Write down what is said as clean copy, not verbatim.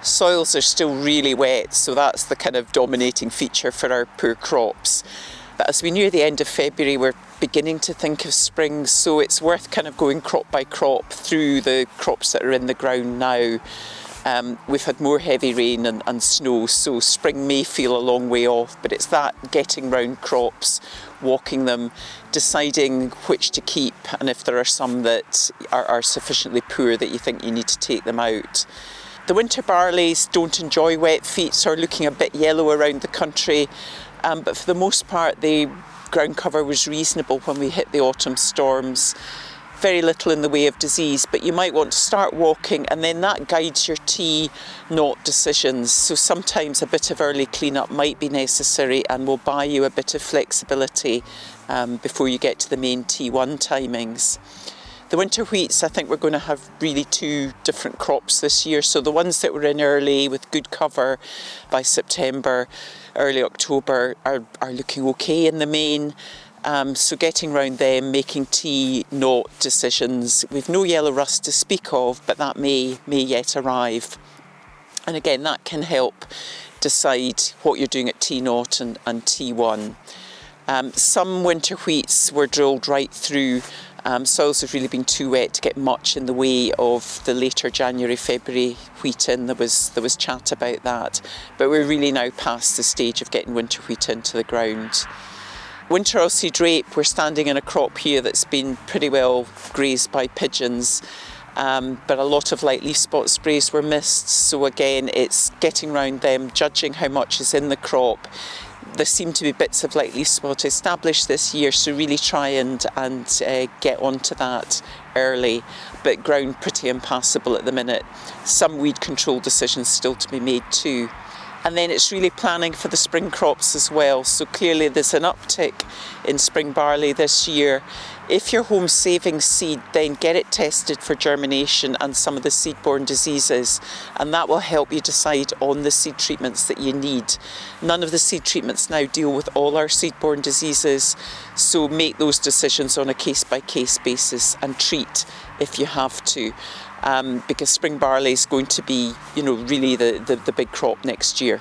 Soils are still really wet, so that's the kind of dominating feature for our poor crops. But as we near the end of February, we're beginning to think of spring, so it's worth kind of going crop by crop through the crops that are in the ground now. We've had more heavy rain and snow, so spring may feel a long way off, but it's that getting round crops, walking them, deciding which to keep, and if there are some that are sufficiently poor that you think you need to take them out. The winter barleys don't enjoy wet feet, so are looking a bit yellow around the country, but for the most part the ground cover was reasonable when we hit the autumn storms. Very little in the way of disease, but you might want to start walking, and then that guides your T0 decisions. So sometimes a bit of early cleanup might be necessary and will buy you a bit of flexibility before you get to the main T1 timings. The winter wheats, I think we're going to have really two different crops this year. So the ones that were in early with good cover by September, early October are looking okay in the main. So getting round them, making T0 decisions. We've no yellow rust to speak of, but that may yet arrive. And again, that can help decide what you're doing at T0 and T1. Some winter wheats were drilled right through. Soils have really been too wet to get much in the way of the later January, February wheat in. There was chat about that, but we're really now past the stage of getting winter wheat into the ground. Winter oilseed rape, we're standing in a crop here that's been pretty well grazed by pigeons, but a lot of light leaf spot sprays were missed. So again, it's getting round them, judging how much is in the crop. There seem to be bits of light leaf spot established this year, so really try and get onto that early, but ground pretty impassable at the minute. Some weed control decisions still to be made too. And then it's really planning for the spring crops as well. So clearly there's an uptick in spring barley this year. If you're home saving seed, then get it tested for germination and some of the seed-borne diseases, and that will help you decide on the seed treatments that you need. None of the seed treatments now deal with all our seed-borne diseases, so make those decisions on a case-by-case basis and treat if you have to. Because spring barley is going to be, really the big crop next year.